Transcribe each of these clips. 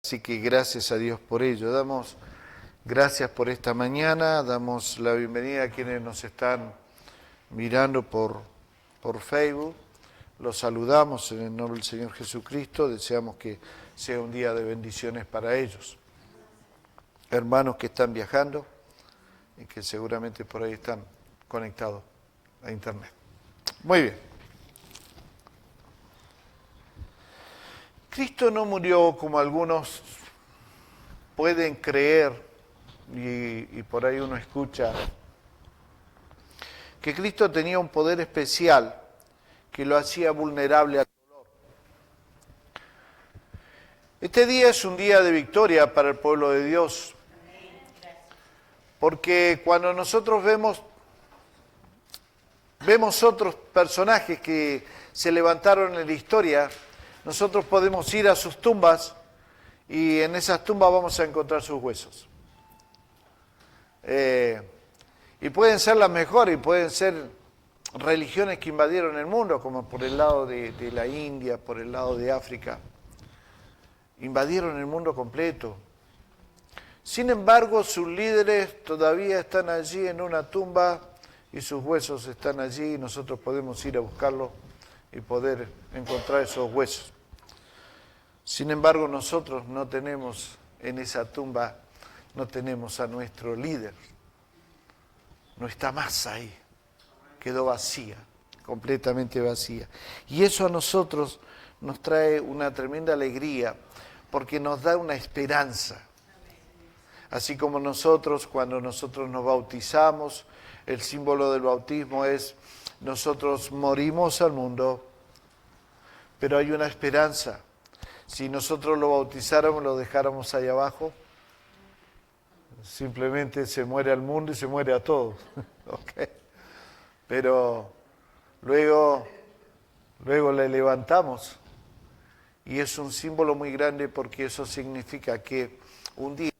Así que gracias a Dios por ello. Damos gracias por esta mañana, damos la bienvenida a quienes nos están mirando por Facebook. Los saludamos en el nombre del Señor Jesucristo, deseamos que sea un día de bendiciones para ellos. Hermanos que están viajando y que seguramente por ahí están conectados a internet. Muy bien. Cristo no murió como algunos pueden creer, y por ahí uno escucha, que Cristo tenía un poder especial que lo hacía vulnerable al dolor. Este día es un día de victoria para el pueblo de Dios, porque cuando nosotros vemos otros personajes que se levantaron en la historia, nosotros podemos ir a sus tumbas y en esas tumbas vamos a encontrar sus huesos. Y pueden ser las mejores, y pueden ser religiones que invadieron el mundo, como por el lado de la India, por el lado de África. Invadieron el mundo completo. Sin embargo, sus líderes todavía están allí en una tumba y sus huesos están allí y nosotros podemos ir a buscarlos y poder encontrar esos huesos. Sin embargo, nosotros no tenemos en esa tumba, no tenemos a nuestro líder. No está más ahí. Quedó vacía, completamente vacía. Y eso a nosotros nos trae una tremenda alegría, porque nos da una esperanza. Así como nosotros, cuando nosotros nos bautizamos, el símbolo del bautismo es, nosotros morimos al mundo, pero hay una esperanza. Si nosotros lo bautizáramos, lo dejáramos ahí abajo, simplemente se muere al mundo y se muere a todos. ¿Okay? Pero luego le levantamos y es un símbolo muy grande, porque eso significa que un día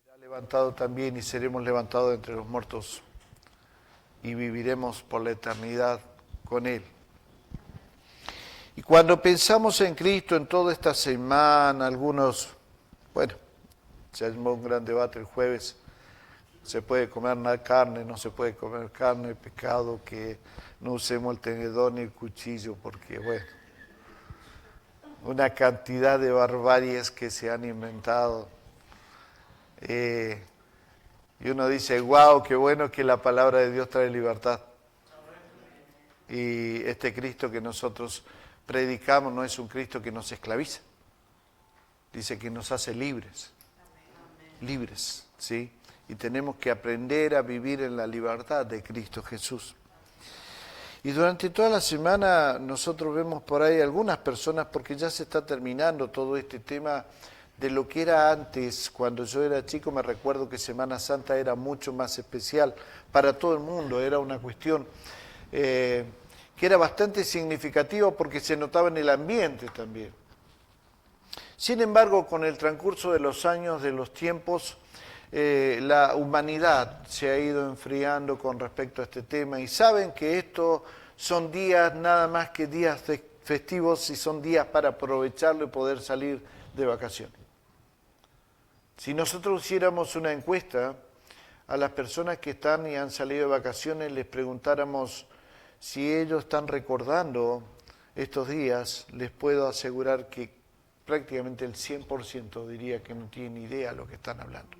será levantado también y seremos levantados entre los muertos y viviremos por la eternidad con Él. Y cuando pensamos en Cristo en toda esta semana, algunos, se armó un gran debate el jueves, se puede comer carne, no se puede comer carne, pecado que no usemos el tenedor ni el cuchillo, porque una cantidad de barbaries que se han inventado. Y uno dice, wow, qué bueno que la palabra de Dios trae libertad. Y este Cristo que nosotros predicamos no es un Cristo que nos esclaviza. Dice que nos hace libres. Libres, ¿sí? Y tenemos que aprender a vivir en la libertad de Cristo Jesús. Y durante toda la semana nosotros vemos por ahí algunas personas, porque ya se está terminando todo este tema de lo que era antes. Cuando yo era chico me recuerdo que Semana Santa era mucho más especial para todo el mundo, era una cuestión que era bastante significativa porque se notaba en el ambiente también. Sin embargo, con el transcurso de los años, de los tiempos, la humanidad se ha ido enfriando con respecto a este tema, y saben que estos son días nada más que días festivos y son días para aprovecharlo y poder salir de vacaciones. Si nosotros hiciéramos una encuesta a las personas que están y han salido de vacaciones, les preguntáramos si ellos están recordando estos días, les puedo asegurar que prácticamente el 100% diría que no tienen idea de lo que están hablando.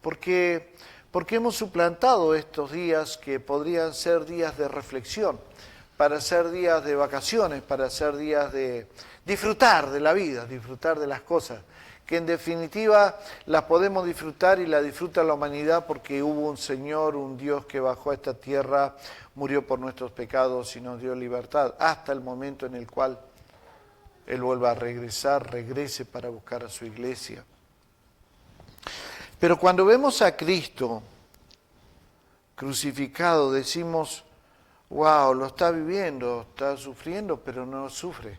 Porque hemos suplantado estos días que podrían ser días de reflexión, para ser días de vacaciones, para ser días de disfrutar de la vida, disfrutar de las cosas, que en definitiva las podemos disfrutar y la disfruta la humanidad porque hubo un Señor, un Dios que bajó a esta tierra, murió por nuestros pecados y nos dio libertad, hasta el momento en el cual Él vuelva a regresar, regrese para buscar a su iglesia. Pero cuando vemos a Cristo crucificado, decimos, wow, lo está viviendo, está sufriendo, pero no sufre.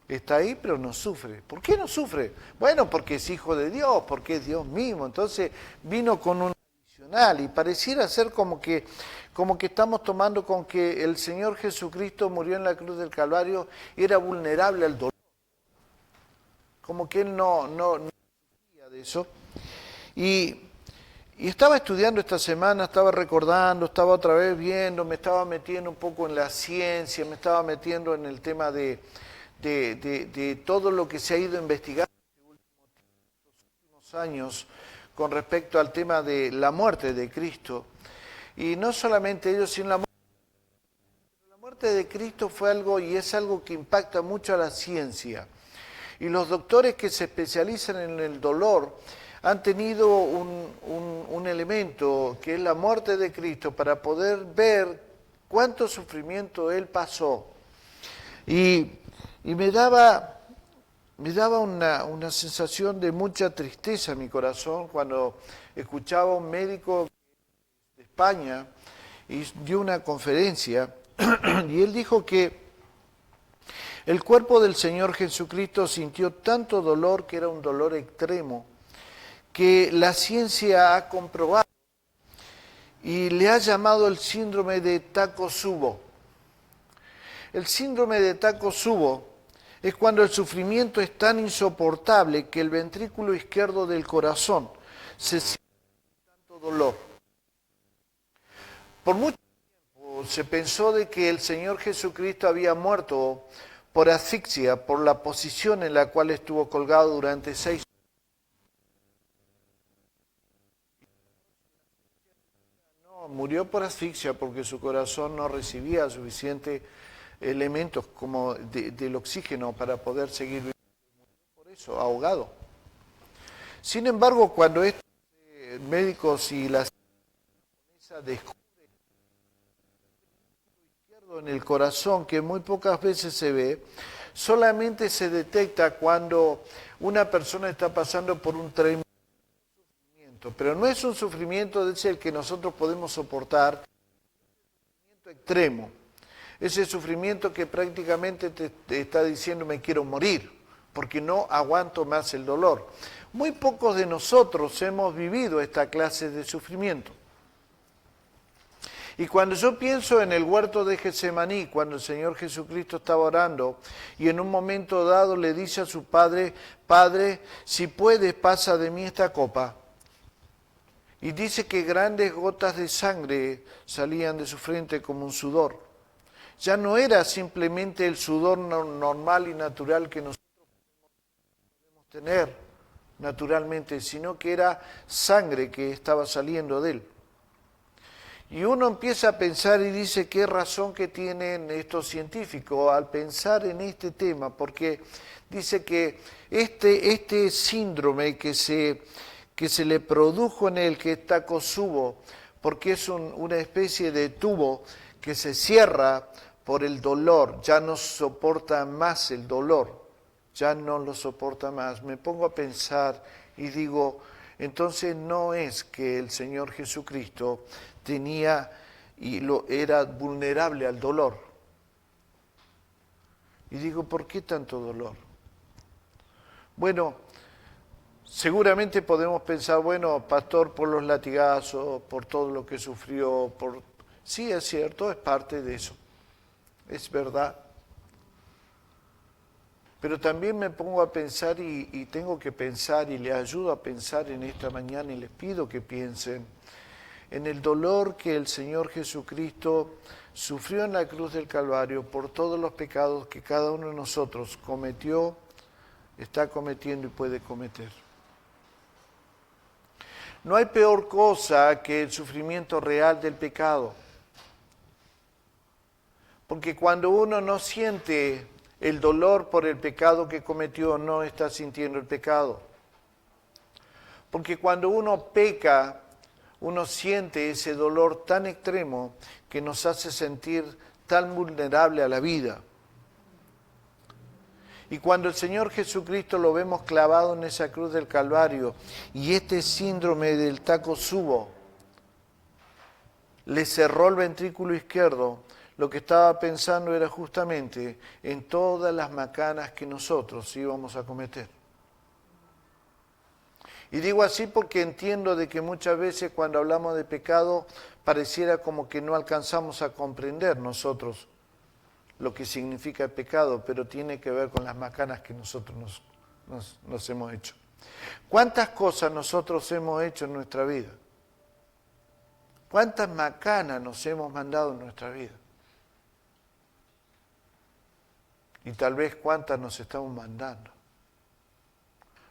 Está ahí, pero no sufre. ¿Por qué no sufre? Bueno, porque es hijo de Dios, porque es Dios mismo. Entonces vino con un adicional y pareciera ser como que estamos tomando con que el Señor Jesucristo murió en la cruz del Calvario y era vulnerable al dolor. como que él no sabía de eso. Y estaba estudiando esta semana, estaba recordando, estaba otra vez viendo, me estaba metiendo un poco en la ciencia, me estaba metiendo en el tema de todo lo que se ha ido investigando en los últimos años con respecto al tema de la muerte de Cristo. Y no solamente ellos, sino la muerte de Cristo fue algo y es algo que impacta mucho a la ciencia. Y los doctores que se especializan en el dolor han tenido un elemento que es la muerte de Cristo para poder ver cuánto sufrimiento Él pasó. Y me daba una sensación de mucha tristeza en mi corazón cuando escuchaba a un médico de España y dio una conferencia y él dijo que el cuerpo del Señor Jesucristo sintió tanto dolor que era un dolor extremo, que la ciencia ha comprobado y le ha llamado el síndrome de Takotsubo. El síndrome de Takotsubo es cuando el sufrimiento es tan insoportable que el ventrículo izquierdo del corazón se siente tanto dolor. Por mucho tiempo se pensó de que el Señor Jesucristo había muerto por asfixia, por la posición en la cual estuvo colgado durante 6 horas. Murió por asfixia porque su corazón no recibía suficientes elementos como del oxígeno para poder seguir viviendo. Por eso, ahogado. Sin embargo, cuando estos médicos y la ciencia descubren en el corazón, que muy pocas veces se ve, solamente se detecta cuando una persona está pasando por un tremendo sufrimiento, pero no es un sufrimiento de ese el que nosotros podemos soportar, es un sufrimiento extremo, ese sufrimiento que prácticamente te está diciendo me quiero morir, porque no aguanto más el dolor. Muy pocos de nosotros hemos vivido esta clase de sufrimiento. Y cuando yo pienso en el huerto de Getsemaní, cuando el Señor Jesucristo estaba orando y en un momento dado le dice a su Padre, Padre, si puedes, pasa de mí esta copa. Y dice que grandes gotas de sangre salían de su frente como un sudor. Ya no era simplemente el sudor normal y natural que nosotros podemos tener naturalmente, sino que era sangre que estaba saliendo de él. Y uno empieza a pensar y dice qué razón que tienen estos científicos al pensar en este tema, porque dice que este síndrome que se le produjo en él, que es Takotsubo, porque es una especie de tubo que se cierra por el dolor, ya no soporta más el dolor, ya no lo soporta más. Me pongo a pensar y digo, entonces no es que el Señor Jesucristo tenía era vulnerable al dolor. Y digo, ¿por qué tanto dolor? Bueno, seguramente podemos pensar, bueno, pastor, por los latigazos, por todo lo que sufrió, sí, es cierto, es parte de eso, es verdad. Pero también me pongo a pensar y tengo que pensar y les ayudo a pensar en esta mañana y les pido que piensen en el dolor que el Señor Jesucristo sufrió en la cruz del Calvario por todos los pecados que cada uno de nosotros cometió, está cometiendo y puede cometer. No hay peor cosa que el sufrimiento real del pecado, porque cuando uno no siente el dolor por el pecado que cometió, no está sintiendo el pecado. Porque cuando uno peca, uno siente ese dolor tan extremo que nos hace sentir tan vulnerable a la vida. Y cuando el Señor Jesucristo lo vemos clavado en esa cruz del Calvario y este síndrome del Takotsubo le cerró el ventrículo izquierdo, lo que estaba pensando era justamente en todas las macanas que nosotros íbamos a cometer. Y digo así porque entiendo de que muchas veces cuando hablamos de pecado pareciera como que no alcanzamos a comprender nosotros lo que significa el pecado, pero tiene que ver con las macanas que nosotros nos hemos hecho? ¿Cuántas cosas nosotros hemos hecho en nuestra vida? ¿Cuántas macanas nos hemos mandado en nuestra vida? Y tal vez cuántas nos estamos mandando.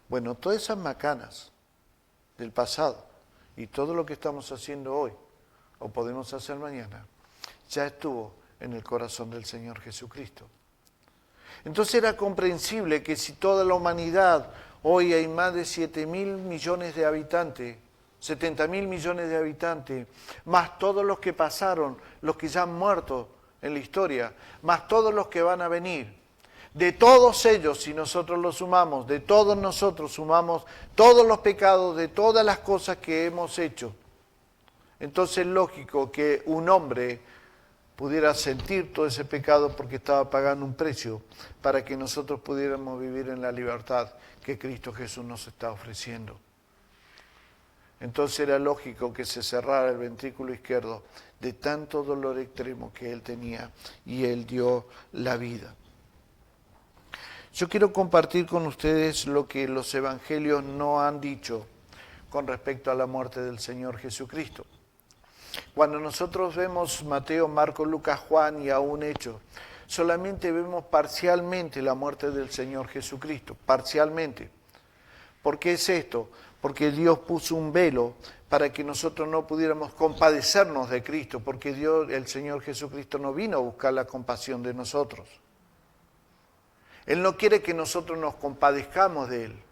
Bueno, todas esas macanas del pasado y todo lo que estamos haciendo hoy, o podemos hacer mañana, ya estuvo en el corazón del Señor Jesucristo. Entonces era comprensible que si toda la humanidad, hoy hay más de 7.000 millones de habitantes, 70.000 millones de habitantes, más todos los que pasaron, los que ya han muerto en la historia, más todos los que van a venir, de todos ellos, si nosotros los sumamos, de todos nosotros sumamos todos los pecados, de todas las cosas que hemos hecho, entonces es lógico que un hombre pudiera sentir todo ese pecado porque estaba pagando un precio para que nosotros pudiéramos vivir en la libertad que Cristo Jesús nos está ofreciendo. Entonces era lógico que se cerrara el ventrículo izquierdo de tanto dolor extremo que él tenía y él dio la vida. Yo quiero compartir con ustedes lo que los evangelios no han dicho con respecto a la muerte del Señor Jesucristo. Cuando nosotros vemos Mateo, Marcos, Lucas, Juan y aún Hechos, solamente vemos parcialmente la muerte del Señor Jesucristo, parcialmente. ¿Por qué es esto? Porque Dios puso un velo para que nosotros no pudiéramos compadecernos de Cristo, porque Dios, el Señor Jesucristo no vino a buscar la compasión de nosotros. Él no quiere que nosotros nos compadezcamos de Él.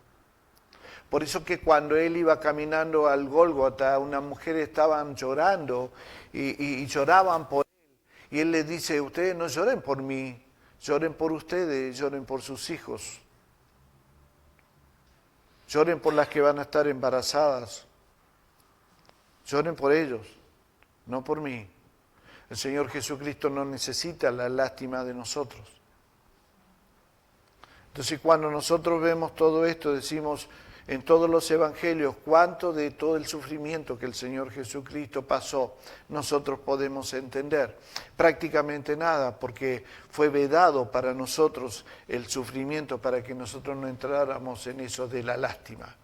Por eso que cuando Él iba caminando al Gólgota, unas mujeres estaban llorando y lloraban por Él. Y Él les dice, ustedes no lloren por mí, lloren por ustedes, lloren por sus hijos. Lloren por las que van a estar embarazadas. Lloren por ellos, no por mí. El Señor Jesucristo no necesita la lástima de nosotros. Entonces cuando nosotros vemos todo esto, decimos en todos los evangelios cuánto de todo el sufrimiento que el Señor Jesucristo pasó nosotros podemos entender. Prácticamente nada, porque fue vedado para nosotros el sufrimiento para que nosotros no entráramos en eso de la lástima.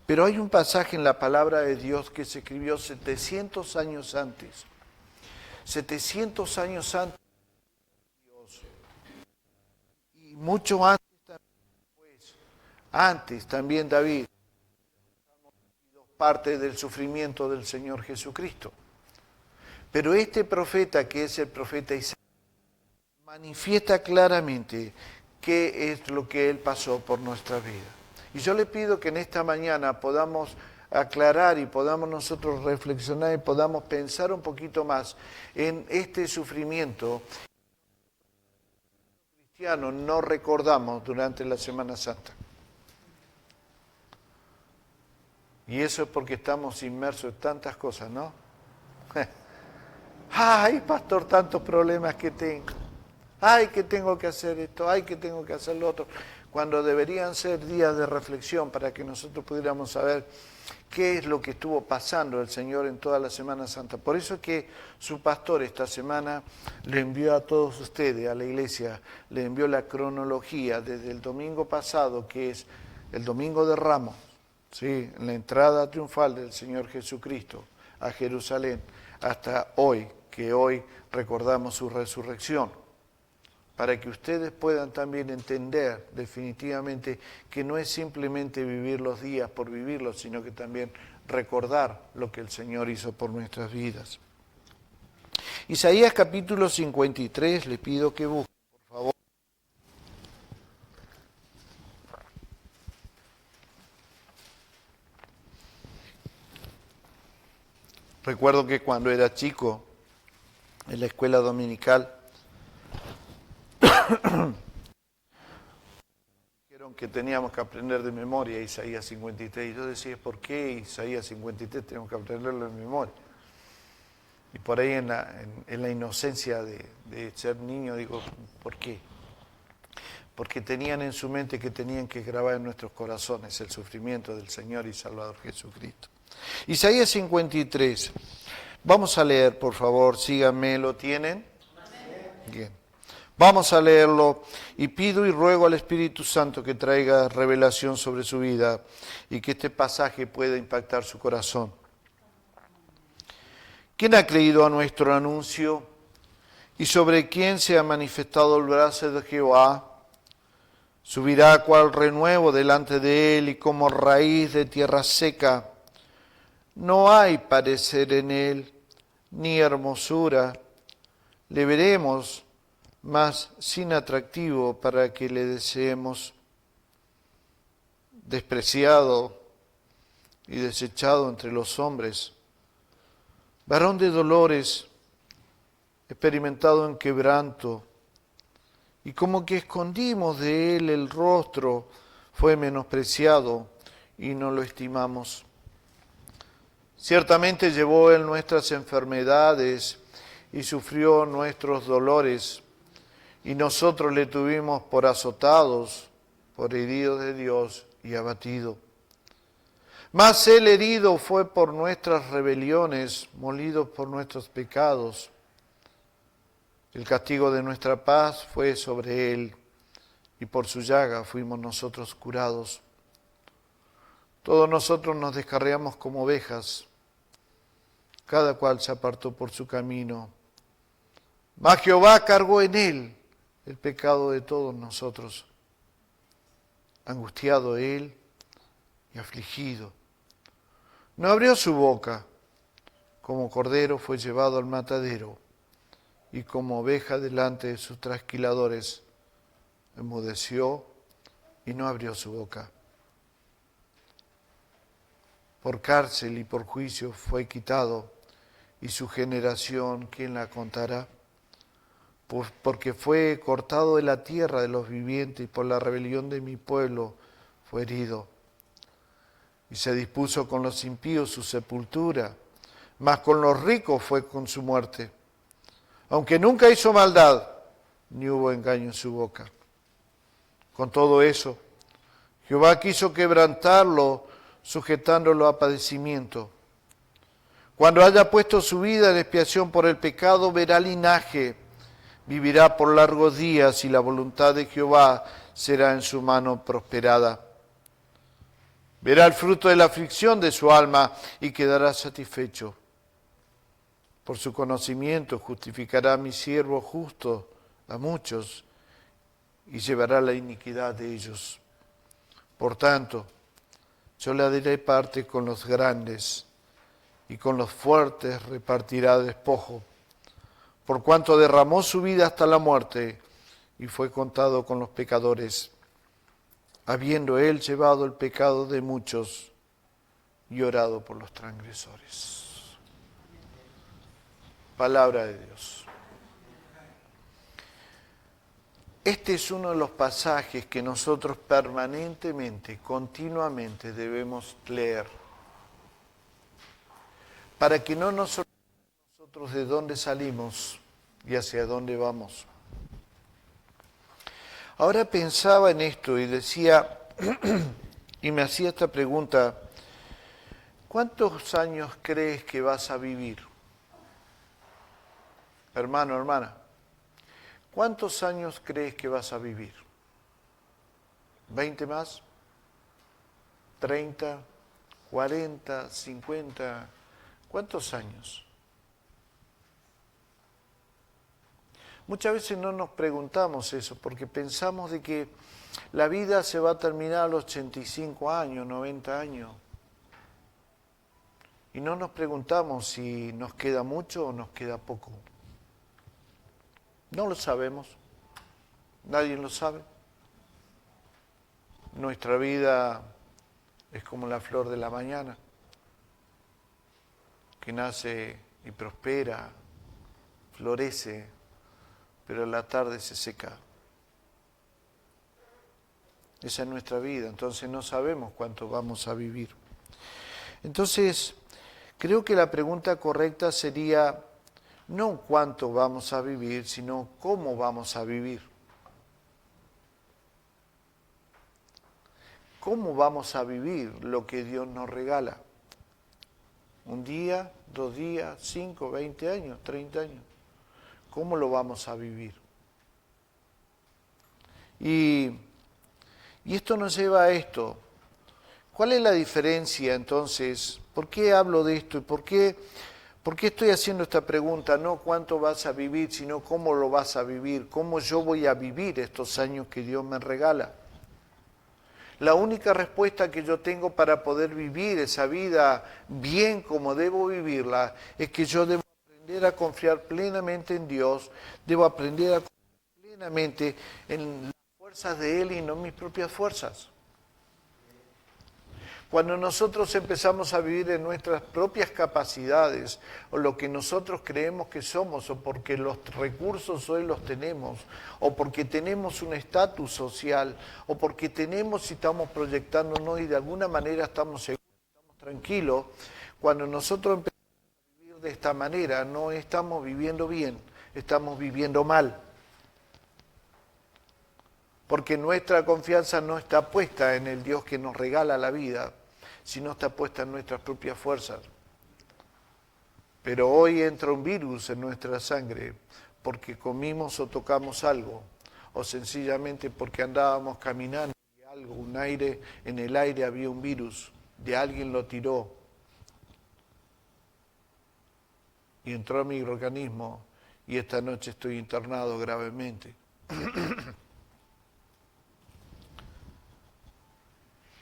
Pero hay un pasaje en la palabra de Dios que se escribió 700 años antes. 700 años antes de Dios. Y mucho antes también David, parte del sufrimiento del Señor Jesucristo. Pero este profeta, que es el profeta Isaías, manifiesta claramente qué es lo que él pasó por nuestra vida. Y yo le pido que en esta mañana podamos aclarar y podamos nosotros reflexionar y podamos pensar un poquito más en este sufrimiento que los cristianos no recordamos durante la Semana Santa. Y eso es porque estamos inmersos en tantas cosas, ¿no? Ay, pastor, tantos problemas que tengo. Ay, que tengo que hacer esto, ay, que tengo que hacer lo otro. Cuando deberían ser días de reflexión para que nosotros pudiéramos saber qué es lo que estuvo pasando el Señor en toda la Semana Santa. Por eso es que su pastor esta semana le envió a todos ustedes, a la iglesia, le envió la cronología desde el domingo pasado, que es el Domingo de Ramos, ¿sí? La entrada triunfal del Señor Jesucristo a Jerusalén, hasta hoy, que hoy recordamos su resurrección, para que ustedes puedan también entender definitivamente que no es simplemente vivir los días por vivirlos, sino que también recordar lo que el Señor hizo por nuestras vidas. Isaías capítulo 53, les pido que busquen, por favor. Recuerdo que cuando era chico, en la escuela dominical, dijeron que teníamos que aprender de memoria Isaías 53. Y yo decía, ¿por qué Isaías 53 tenemos que aprenderlo de memoria? Y por ahí en la inocencia de ser niño digo, ¿por qué? Porque tenían en su mente que tenían que grabar en nuestros corazones el sufrimiento del Señor y Salvador Jesucristo. Isaías 53. Vamos a leer, por favor, síganme, ¿lo tienen? Bien. Vamos a leerlo y pido y ruego al Espíritu Santo que traiga revelación sobre su vida y que este pasaje pueda impactar su corazón. ¿Quién ha creído a nuestro anuncio y sobre quién se ha manifestado el brazo de Jehová? Subirá cual renuevo delante de él y como raíz de tierra seca. No hay parecer en él, ni hermosura. Le veremos, mas sin atractivo para que le deseemos. Despreciado y desechado entre los hombres, varón de dolores, experimentado en quebranto, y como que escondimos de él el rostro, fue menospreciado y no lo estimamos. Ciertamente llevó él nuestras enfermedades y sufrió nuestros dolores, y nosotros le tuvimos por azotados, por herido de Dios y abatido. Mas él herido fue por nuestras rebeliones, molido por nuestros pecados. El castigo de nuestra paz fue sobre él, y por su llaga fuimos nosotros curados. Todos nosotros nos descarriamos como ovejas, cada cual se apartó por su camino. Mas Jehová cargó en él el pecado de todos nosotros. Angustiado él y afligido, no abrió su boca. Como cordero fue llevado al matadero, y como oveja delante de sus trasquiladores, enmudeció y no abrió su boca. Por cárcel y por juicio fue quitado, y su generación, ¿quién la contará? Porque fue cortado de la tierra de los vivientes, y por la rebelión de mi pueblo fue herido. Y se dispuso con los impíos su sepultura, mas con los ricos fue con su muerte. Aunque nunca hizo maldad, ni hubo engaño en su boca. Con todo eso, Jehová quiso quebrantarlo, sujetándolo a padecimiento. Cuando haya puesto su vida en expiación por el pecado, verá linaje, vivirá por largos días, y la voluntad de Jehová será en su mano prosperada. Verá el fruto de la aflicción de su alma y quedará satisfecho. Por su conocimiento justificará a mi siervo justo a muchos y llevará la iniquidad de ellos. Por tanto, yo le daré parte con los grandes y con los fuertes repartirá despojo, por cuanto derramó su vida hasta la muerte y fue contado con los pecadores, habiendo él llevado el pecado de muchos y orado por los transgresores. Palabra de Dios. Este es uno de los pasajes que nosotros permanentemente, continuamente debemos leer, para que no nos olvidemos nosotros de dónde salimos y hacia dónde vamos. Ahora pensaba en esto y decía, y me hacía esta pregunta, ¿cuántos años crees que vas a vivir? Hermano, hermana, ¿cuántos años crees que vas a vivir? ¿20 más? ¿30? ¿40? ¿50? ¿Cuántos años? Muchas veces no nos preguntamos eso porque pensamos de que la vida se va a terminar a los 85 años, 90 años. Y no nos preguntamos si nos queda mucho o nos queda poco. No lo sabemos, nadie lo sabe. Nuestra vida es como la flor de la mañana, que nace y prospera, florece, pero a la tarde se seca. Esa es nuestra vida, entonces no sabemos cuánto vamos a vivir. Entonces, creo que la pregunta correcta sería no cuánto vamos a vivir, sino cómo vamos a vivir. ¿Cómo vamos a vivir lo que Dios nos regala? ¿Un día, 2 días, 5, 20 años, 30 años? ¿Cómo lo vamos a vivir? Y esto nos lleva a esto. ¿Cuál es la diferencia entonces? ¿Por qué hablo de esto? ¿Y por qué estoy haciendo esta pregunta? No cuánto vas a vivir, sino cómo lo vas a vivir, cómo yo voy a vivir estos años que Dios me regala. La única respuesta que yo tengo para poder vivir esa vida bien como debo vivirla es que yo debo aprender a confiar plenamente en Dios, debo aprender a confiar plenamente en las fuerzas de Él y no en mis propias fuerzas. Cuando nosotros empezamos a vivir en nuestras propias capacidades, o lo que nosotros creemos que somos, o porque los recursos hoy los tenemos, o porque tenemos un estatus social, o porque tenemos y estamos proyectándonos y de alguna manera estamos seguros, estamos tranquilos, cuando nosotros empezamos a vivir de esta manera, no estamos viviendo bien, estamos viviendo mal. Porque nuestra confianza no está puesta en el Dios que nos regala la vida, sino está puesta en nuestras propias fuerzas. Pero hoy entra un virus en nuestra sangre porque comimos o tocamos algo, o sencillamente porque andábamos caminando y algo, un aire, en el aire había un virus, de alguien lo tiró y entró a mi organismo y esta noche estoy internado gravemente.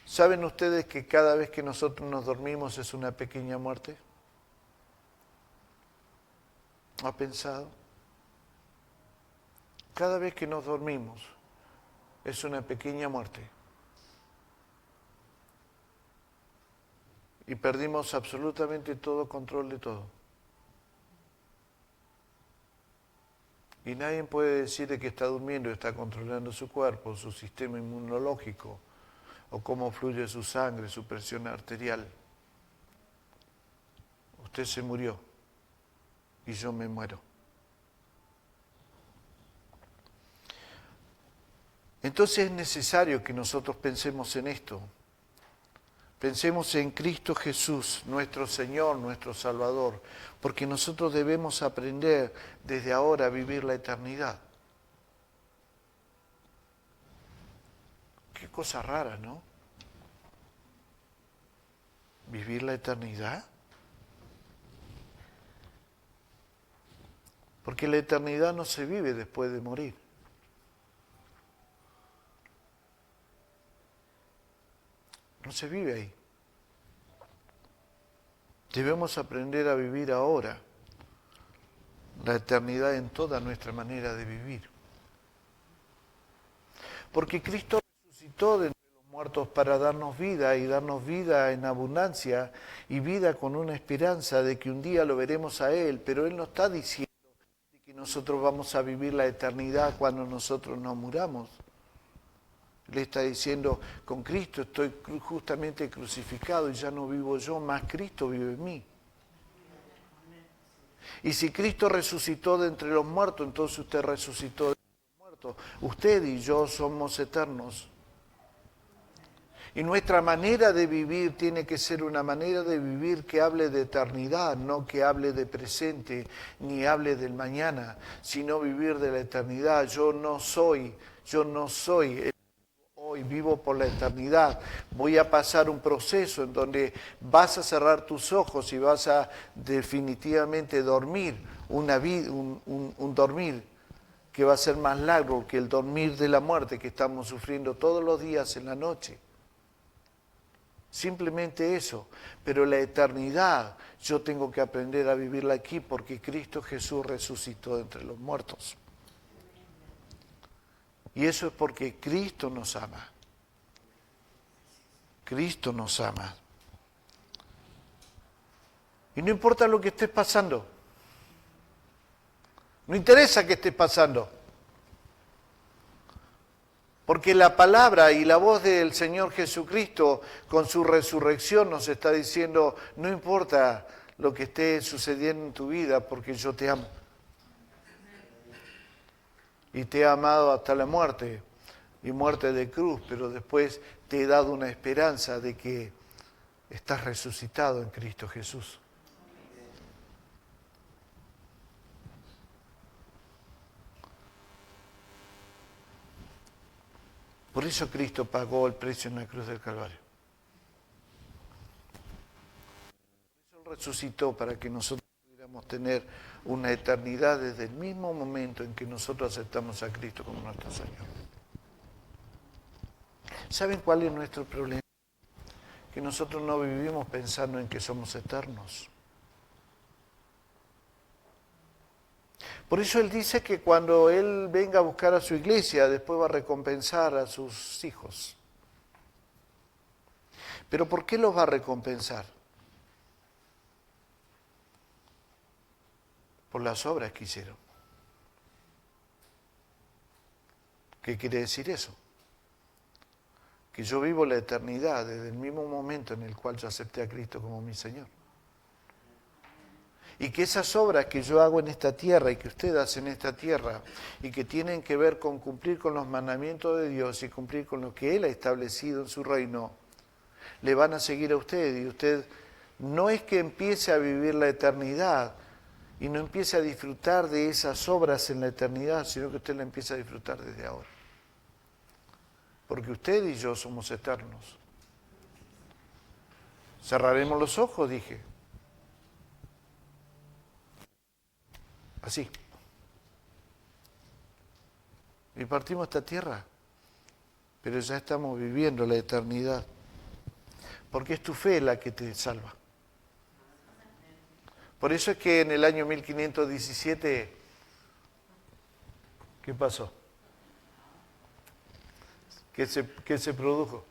¿Saben ustedes que cada vez que nosotros nos dormimos es una pequeña muerte? ¿Ha pensado? Cada vez que nos dormimos es una pequeña muerte. Y perdimos absolutamente todo control de todo. Y nadie puede decir de que está durmiendo y está controlando su cuerpo, su sistema inmunológico, o cómo fluye su sangre, su presión arterial. Usted se murió y yo me muero. Entonces es necesario que nosotros pensemos en esto. Pensemos en Cristo Jesús, nuestro Señor, nuestro Salvador, porque nosotros debemos aprender desde ahora a vivir la eternidad. Qué cosa rara, ¿no? ¿Vivir la eternidad? Porque la eternidad no se vive después de morir. No se vive ahí. Debemos aprender a vivir ahora la eternidad en toda nuestra manera de vivir. Porque Cristo resucitó de entre los muertos para darnos vida y darnos vida en abundancia y vida con una esperanza de que un día lo veremos a Él, pero Él no está diciendo que nosotros vamos a vivir la eternidad cuando nosotros nos muramos. Le está diciendo, con Cristo estoy justamente crucificado y ya no vivo yo, más Cristo vive en mí. Y si Cristo resucitó de entre los muertos, entonces usted resucitó de entre los muertos. Usted y yo somos eternos. Y nuestra manera de vivir tiene que ser una manera de vivir que hable de eternidad, no que hable de presente, ni hable del mañana, sino vivir de la eternidad. Yo no soy hoy, vivo por la eternidad. Voy a pasar un proceso en donde vas a cerrar tus ojos y vas a definitivamente dormir, un dormir que va a ser más largo que el dormir de la muerte que estamos sufriendo todos los días en la noche. Simplemente eso, pero la eternidad yo tengo que aprender a vivirla aquí porque Cristo Jesús resucitó de entre los muertos. Y eso es porque Cristo nos ama. Cristo nos ama. Y no importa lo que estés pasando. No interesa que estés pasando. Porque la palabra y la voz del Señor Jesucristo con su resurrección nos está diciendo, no importa lo que esté sucediendo en tu vida porque yo te amo. Y te he amado hasta la muerte, y muerte de cruz, pero después te he dado una esperanza de que estás resucitado en Cristo Jesús. Por eso Cristo pagó el precio en la cruz del Calvario. Por eso Él resucitó para que nosotros pudiéramos tener una eternidad desde el mismo momento en que nosotros aceptamos a Cristo como nuestro Señor. ¿Saben cuál es nuestro problema? Que nosotros no vivimos pensando en que somos eternos. Por eso Él dice que cuando Él venga a buscar a su iglesia, después va a recompensar a sus hijos. ¿Pero por qué los va a recompensar? Por las obras que hicieron. ¿Qué quiere decir eso? Que yo vivo la eternidad desde el mismo momento en el cual yo acepté a Cristo como mi Señor. Y que esas obras que yo hago en esta tierra y que usted hace en esta tierra y que tienen que ver con cumplir con los mandamientos de Dios y cumplir con lo que Él ha establecido en su reino, le van a seguir a usted. Y usted no es que empiece a vivir la eternidad y no empiece a disfrutar de esas obras en la eternidad, sino que usted la empieza a disfrutar desde ahora. Porque usted y yo somos eternos. Cerraremos los ojos, dije. Así. Y partimos a esta tierra, pero ya estamos viviendo la eternidad. Porque es tu fe la que te salva. Por eso es que en el año 1517, ¿qué pasó? ¿Qué se produjo?